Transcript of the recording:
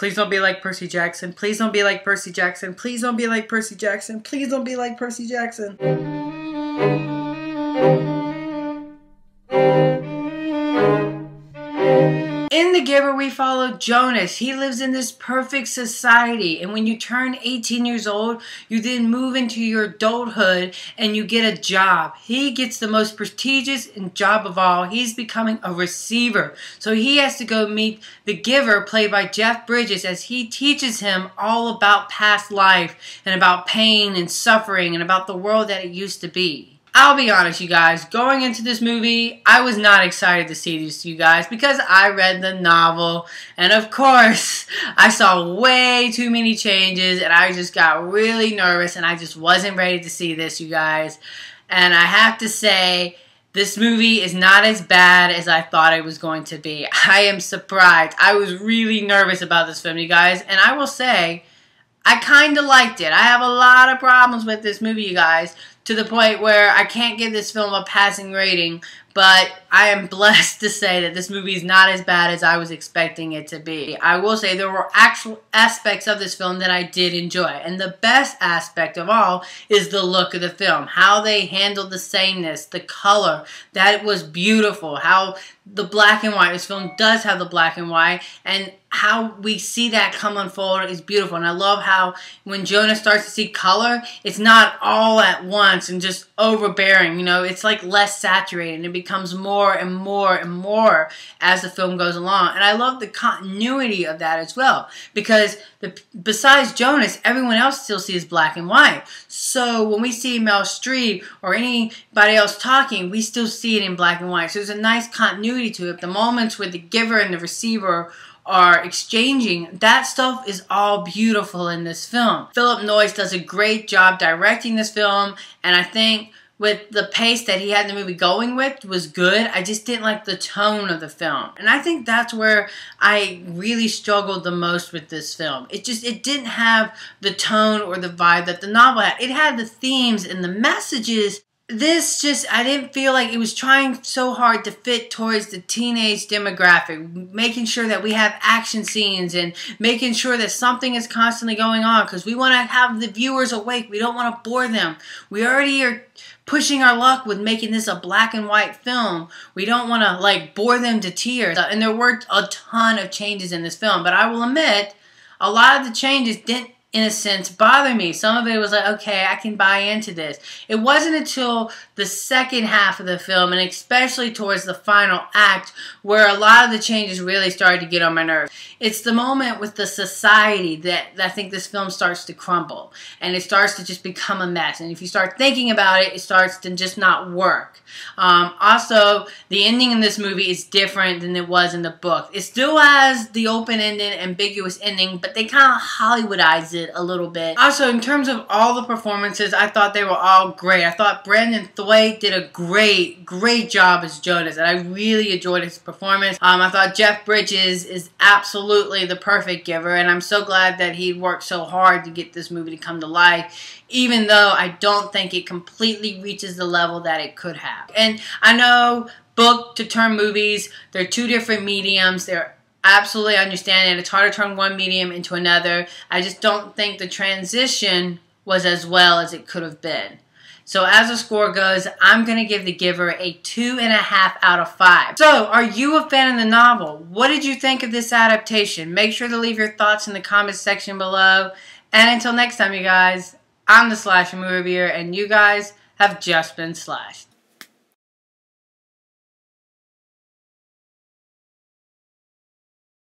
Please don't be like Percy Jackson. Please don't be like Percy Jackson. Please don't be like Percy Jackson. Please don't be like Percy Jackson. In The Giver, we follow Jonas. He lives in this perfect society, and when you turn 18 years old, you then move into your adulthood and you get a job. He gets the most prestigious job of all. He's becoming a receiver. So he has to go meet the Giver, played by Jeff Bridges, as he teaches him all about past life and about pain and suffering and about the world that it used to be. I'll be honest, you guys, going into this movie, I was not excited to see this, you guys, because I read the novel, and of course, I saw way too many changes, and I just got really nervous, and I just wasn't ready to see this, you guys. And I have to say, this movie is not as bad as I thought it was going to be. I am surprised. I was really nervous about this film, you guys, and I will say, I kind of liked it. I have a lot of problems with this movie, you guys, to the point where I can't give this film a passing rating, but I am blessed to say that this movie is not as bad as I was expecting it to be. I will say there were actual aspects of this film that I did enjoy, and the best aspect of all is the look of the film. How they handled the sameness, the color, that was beautiful. How the black and white, this film does have the black and white, and how we see that come unfold is beautiful. And I love how when Jonah starts to see color, it's not all at once and just overbearing. You know, it's like less saturated, and it becomes more and more and more as the film goes along. And I love the continuity of that as well, because besides Jonas, everyone else still sees black and white. So when we see Meryl Streep or anybody else talking, we still see it in black and white. So there's a nice continuity to it. The moments where the giver and the receiver are exchanging, that stuff is all beautiful in this film. Philip Noyce does a great job directing this film, and I think with the pace that he had the movie going with was good. I just didn't like the tone of the film. And I think that's where I really struggled the most with this film. It didn't have the tone or the vibe that the novel had. It had the themes and the messages. I didn't feel like it was trying so hard to fit towards the teenage demographic, making sure that we have action scenes and making sure that something is constantly going on, because we want to have the viewers awake. We don't want to bore them. We already are pushing our luck with making this a black and white film. We don't want to like bore them to tears. And there were a ton of changes in this film, but I will admit a lot of the changes didn't, in a sense, bother me. Some of it was like, okay, I can buy into this. It wasn't until the second half of the film, and especially towards the final act, where a lot of the changes really started to get on my nerves. It's the moment with the society that I think this film starts to crumble, and it starts to just become a mess. And if you start thinking about it, it starts to just not work. Also, the ending in this movie is different than it was in the book. It still has the open-ended, ambiguous ending, but they kind of Hollywoodize it a little bit. Also, in terms of all the performances, I thought they were all great. I thought Brendan Thwaites did a great job as Jonas, and I really enjoyed his performance. I thought Jeff Bridges is absolutely the perfect giver, and I'm so glad that he worked so hard to get this movie to come to life, even though I don't think it completely reaches the level that it could have. And I know book to term movies, they're two different mediums. They're absolutely understand it. It's hard to turn one medium into another. I just don't think the transition was as well as it could have been. So as the score goes, I'm going to give The Giver a 2.5 out of 5. So, are you a fan of the novel? What did you think of this adaptation? Make sure to leave your thoughts in the comments section below. And until next time, you guys, I'm the Slasher Movie Reviewer, and you guys have just been slashed.